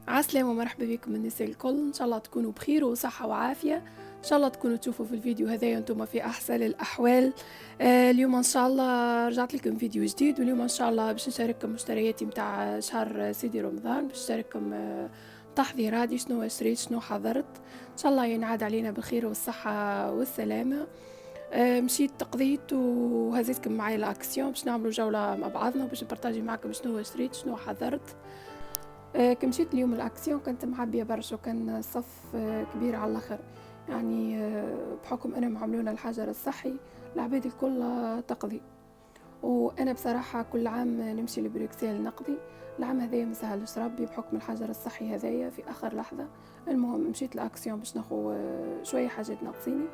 عسلامة ومرحبا بكم النساء الكل. ان شاء الله تكونوا بخير وصحة وعافية. ان شاء الله تكونوا تشوفوا في الفيديو هذا انتم في احسن الاحوال. اليوم ان شاء الله رجعت لكم فيديو جديد، واليوم ان شاء الله باش نشارككم مشترياتي متاع شهر سيدي رمضان، باش نشارككم تحضيراتي، شنو شريت شنو حضرت. ان شاء الله ينعاد علينا بالخير والصحة والسلامة. مشيت قضيت وهزيتكم معايا الاكسيون باش نعملوا جولة مع بعضنا، باش نبارطاجي معكم شنو شريت شنو حضرت. كي مشيت اليوم الاكسيون كنت معبيه برشا، وكان صف كبير على الاخر، يعني بحكم انا معملونا الحجر الصحي العباد الكل تقضي، وانا بصراحه كل عام نمشي لبروكسل نقضي. العام هذايا مسهلش ربي بحكم الحجر الصحي هذايا في اخر لحظه. المهم مشيت الاكسيون باش ناخذ شويه حاجات ناقصيني،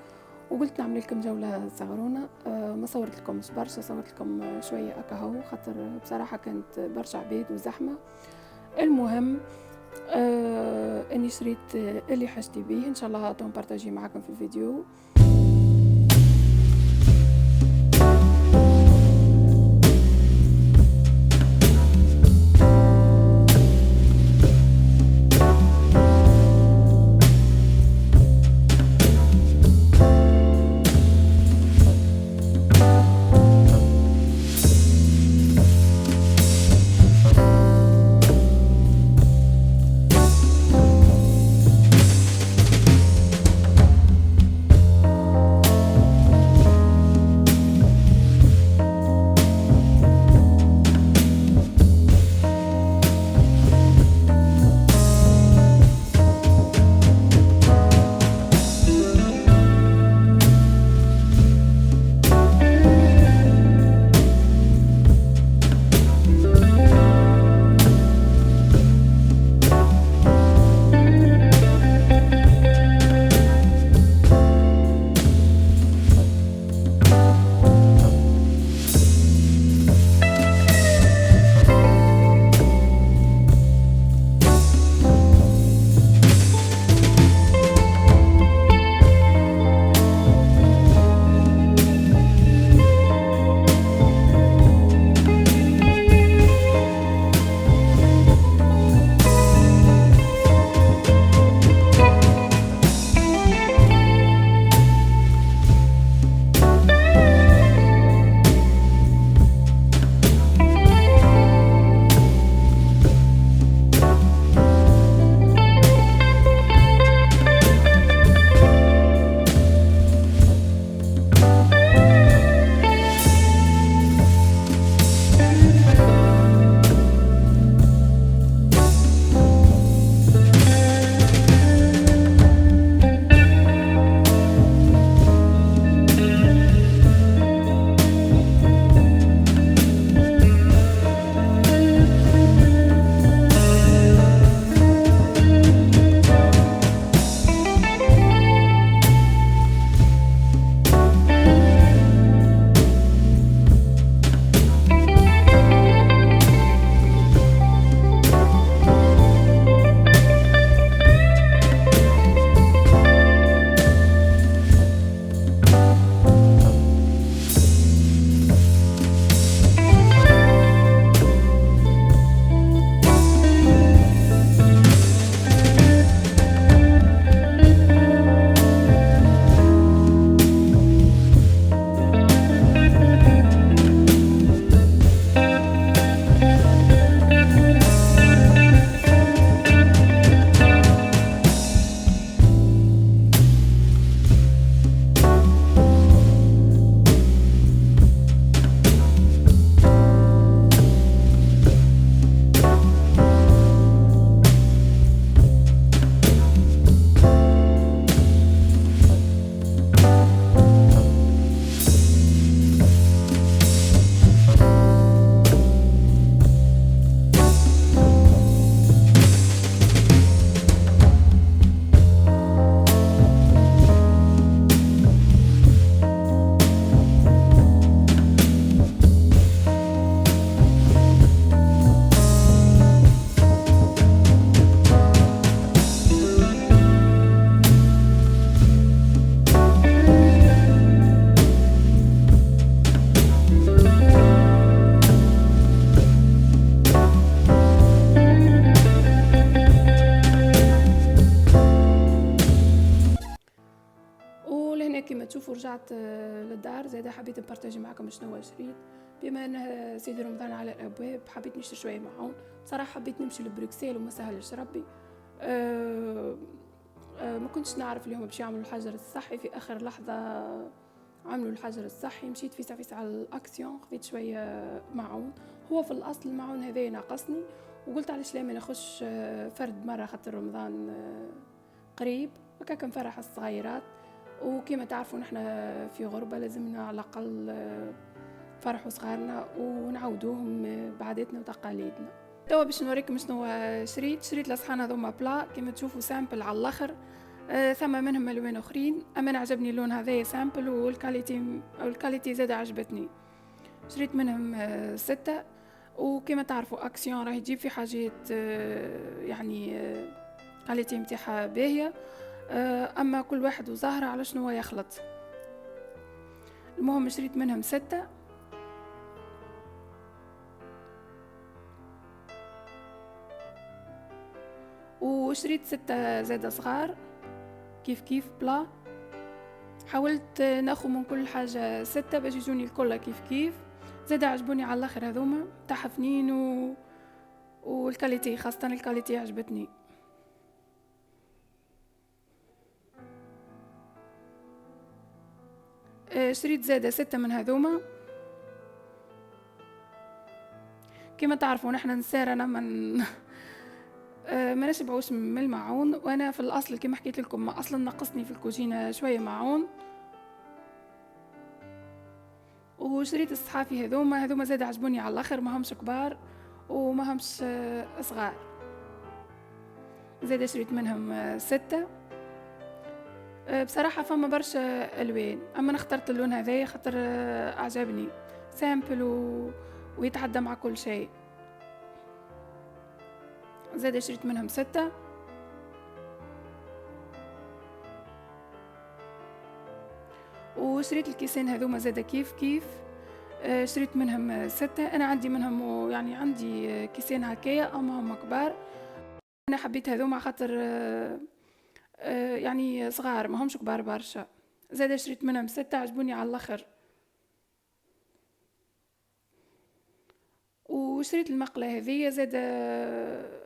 وقلت نعمل لكم جوله صغرونه. ما صورت لكم برشا، صورت لكم شويه اكاهو، خاطر بصراحه كانت برشا عباد وزحمه. المهم اني شريت اللي حاجتي بيه، ان شاء الله بارطاجي معكم في الفيديو. رجعت للدار زاده حبيت نبارطاجي معكم شنو شريت. بما انه سيدي رمضان على الابواب حبيت نشتري شويه معون. بصراحه حبيت نمشي لبروكسل وما سهلش ربي. ما كنتش نعرف اليوم باش يعملوا الحجر الصحي في اخر لحظه. عملوا الحجر الصحي، مشيت في على الاكسيون خذيت شويه معون. هو في الاصل المعون هذا ناقصني وقلت علاش لا ما ناخذش فرد مره خاطر رمضان قريب هكاك نفرح الصغيرات. وكما تعرفوا نحن في غربه لازمنا على الاقل فرحوا صغارنا ونعودوهم بعاداتنا وتقاليدنا. توا باش نوريكم شنو شريت الصحان هذوما بلا كما تشوفوا سامبل على الاخر. ثم منهم الوان اخرين اما انا عجبني اللون هذا سامبل والكاليتي زاد عجبتني. شريت منهم 6 وكما تعرفوا اكسيون راهي تجيب في حاجات يعني كاليتي متاعها باهيه. اما كل واحد وظاهره على شنو يخلط. المهم شريت منهم 6 وشريت 6 زادة صغار كيف بلا. حاولت ناخذ من كل حاجة 6 باش يجوني الكل كيف زادة عجبوني على الاخر هذوما تاع حفنين والكاليتي خاصة الكاليتي عجبتني. شريت زادة 6 من هذوما. كما تعرفوا نحن نسار انا ما نشبعوش من المعون وانا في الاصل كما حكيت لكم اصلا نقصني في الكوجينه شويه معون. وشريت الصحافي هذوما زاد عجبوني على الاخر ما همش كبار وما همش صغار. زاد شريت منهم 6. بصراحه فما برشا الوان اما انا اخترت اللون هذا خاطر اعجبني سامبل ويتعدى مع كل شيء. زاد شريت منهم 6. وشريت الكيسين هذوما زاد كيف شريت منهم 6. انا عندي منهم يعني عندي كيسين هكايا اما هم كبار. انا حبيت هذوما خاطر يعني صغار ما همش كبار برشا. زاد شريت منهم 6 عجبوني على الاخر. وشريت المقله هذه زاد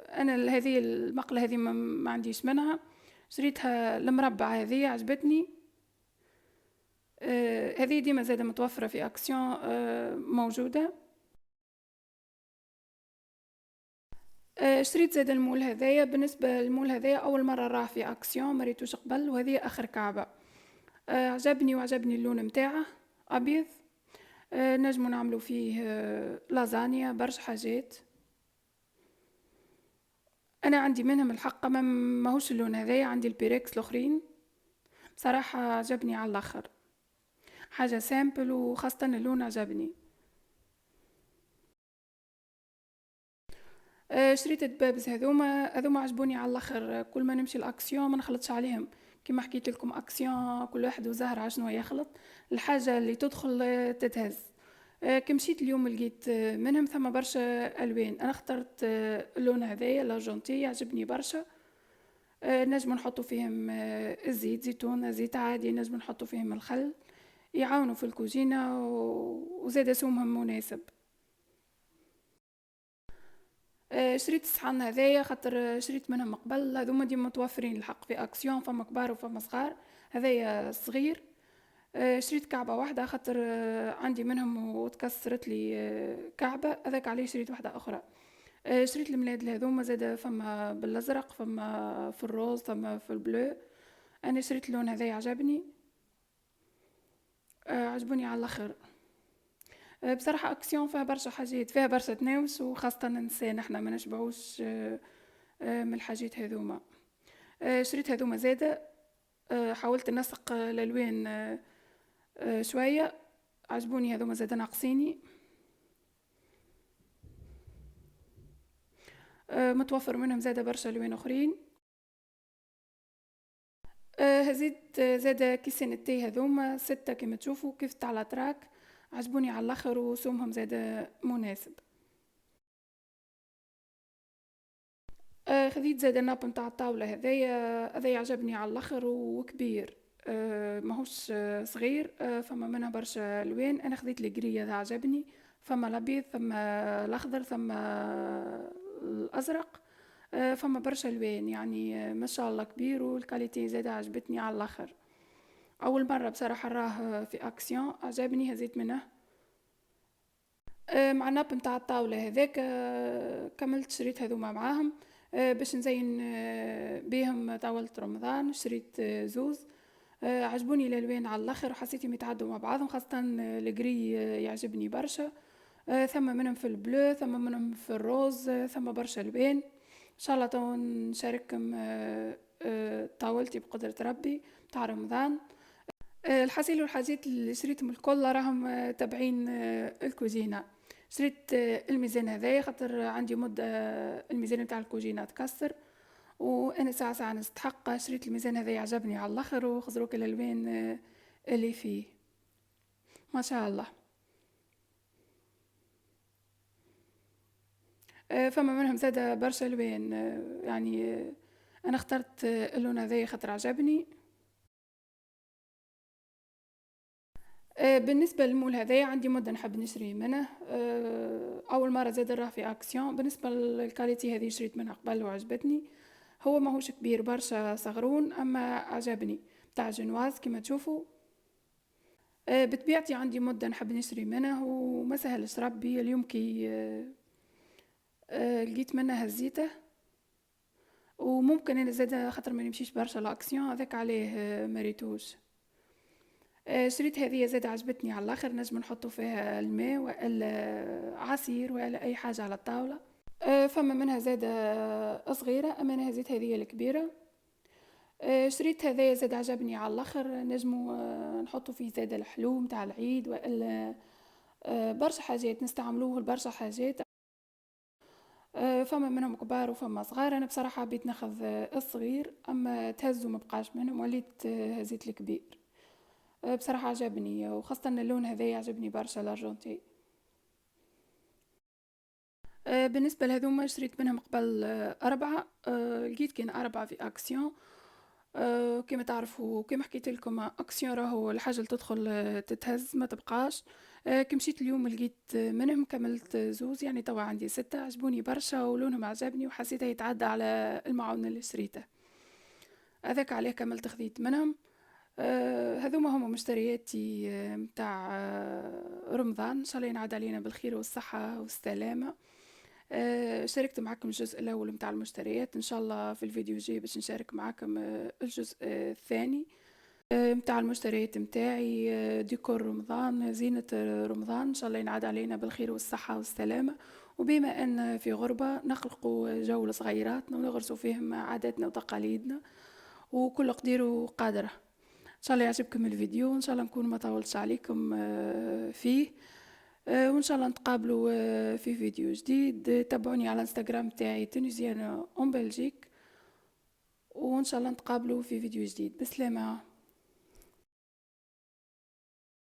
انا هذه المقله هذه ما عنديش منها. شريتها المربع هذه عجبتني. هذه ديما زادة متوفرة في أكسيون موجودة. شريت زاد المول هذايا. بالنسبة للمول هذايا أول مرة راه في أكسيون مريتوش قبل وهذه آخر كعبة. عجبني اللون متاعه أبيض. نجمو نعملو فيه لازانيا برشا حاجات. أنا عندي منهم الحق ماهوش اللون هذايا عندي البيركس الأخرين. بصراحة عجبني على الآخر حاجة سامبل وخاصة اللون عجبني. شريت الدبابز هذوما عجبوني على الاخر. كل ما نمشي الاكسيون ما نخلطش عليهم كما حكيت لكم اكسيون كل واحد وزهر عشنو يخلط الحاجه اللي تدخل تتهز. كي مشيت اليوم لقيت منهم ثم برشا الوان. انا اخترت اللون هذايا لارجنتي عجبني برشا. نجم نحطوا فيهم الزيت زيتون زيت عادي نجم نحطوا فيهم الخل يعاونوا في الكوجينه وزاد سومهم مناسب. شريت الصحن هذايا خاطر شريت منهم قبل هذوما ديما متوفرين الحق في اكسيون فما كبار وفما صغار. هذايا صغير. شريت كعبة واحدة خاطر عندي منهم وتكسرت لي كعبة هذاك عليه شريت واحدة أخرى. شريت الملاد هذوما زاد فما بالأزرق فما في الروز فما في البلو. أنا شريت اللون هذايا عجبني. عجبوني على الآخر. بصراحة أكسيون فيها برشا حاجات فيها برشا تناوش وخاصة النساء نحنا ما نشبعوش من الحاجات هذوما. شريت هذوما زادة. حاولت نسق الألوان شوية عجبوني هذوما زادة ناقصيني. متوفر منهم زادة برشا ألوان أخرين. هزيت زادة كيسين التي هذوما 6 كما تشوفوا كيف تاع الأتراك عجبوني على الآخر وسومهم زادة مناسب. خذيت زاد الناب نتاع الطاولة هذايا عجبني على الآخر وكبير. ماهوش صغير. فما منها برشا الوان، انا خذيت القري هذا عجبني. فما الابيض، ثم الاخضر، ثم الازرق. فما برشا الوان يعني، ما شاء الله كبير، والكاليتي زاده عجبتني على الاخر. اول مره بصراحه راه في اكسيون، عجبني هزيت منه. مع الناب نتاع الطاولة هذاك، كملت شريت هذوما معاهم. باش نزين بيهم طاولة رمضان، شريت زوز. عجبوني الالوان على الاخر، وحسيتهم يتعدوا مع بعضهم، خاصة الجري يعجبني برشا. ثم منهم في البلو، ثم منهم في الروز، ثم برشا الوان. ان شاء الله تو نشارككم طاولتي بقدرة ربي تاع رمضان. الحصيل والحاجات اللي شريتهم الكل راهم تابعين الكوزينة. شريت الميزان هذايا خاطر عندي مدة الميزان نتاع الكوزينة تكسر، وانا ساعة نستحق. شريت الميزان هذايا، عجبني على الاخر، وخزروك الالوان اللي فيه ما شاء الله. فما منهم زادة برشا الوان، يعني انا اخترت اللون هذايا خاطر عجبني. بالنسبة للمول هذايا عندي مدة نحب نشري منه. أول مرة زاد راه في أكسيون. بالنسبة للكاليتي هذه شريت منها قبل وعجبتني. هو ماهوش كبير برشا صغرون، أما عجبني. بتاع جنواز كما تشوفوا. بطبيعتي عندي مدة نحب نشري منه، وما سهلش ربي اليوم كي لقيت منه هزيته. وممكن انا زاد خاطر ما نمشيش برشا لاكسيون هذاك عليه مريتوش. شريت هذه زاد عجبتني على الاخر، نجم نحطو فيها الماء ولا عصير ولا اي حاجه على الطاوله. فما منها زاد صغيره، اما انا هزيت هذه الكبيره. شريت هذا زاد عجبني على الاخر، نجمو نحطو فيه زاد الحلو متاع العيد، والا برشا حاجات نستعملوه لبرشا حاجات. فما منهم كبار وفما صغار. انا بصراحه حبيت ناخذ الصغير، اما تهزو ما بقاش منهم، وليت هزيت الكبير. بصراحة عجبني، وخاصة اللون هذا يعجبني برشا الأرجنتي. بالنسبة لهذوما شريت منهم قبل أربعة. لقيت كان أربعة في أكسيون. كما تعرفوا، كما حكيت لكم، أكسيون راهو الحاجة اللي تدخل تتهز ما تبقاش. كي مشيت اليوم لقيت منهم كملت زوز، يعني توا عندي ستة. عجبوني برشا ولونهم عجبني، وحسيته يتعدى على المعون اللي شريته. هذاك عليه كملت خذيت منهم. هذوما هما مشترياتي متاع رمضان. ان شاء الله ينعاد علينا بالخير والصحة والسلامة. شاركت معكم الجزء الاول متاع المشتريات، ان شاء الله في الفيديو الجاي باش نشارك معكم الجزء الثاني متاع المشتريات متاعي. ديكور رمضان، زينة رمضان، ان شاء الله ينعاد علينا بالخير والصحة والسلامة. وبما ان في غربة نخلقوا جو لصغيراتنا ونغرسوا فيهم عاداتنا وتقاليدنا، وكل قدير وقادرة. ان شاء الله يعجبكم الفيديو، وان شاء الله نكون ما طولتش عليكم فيه. وان شاء الله نتقابلوا في فيديو جديد. تابعوني على انستغرام تاعي تونيزيان اون بلجيك، وان شاء الله نتقابلوا في فيديو جديد. بسلامة.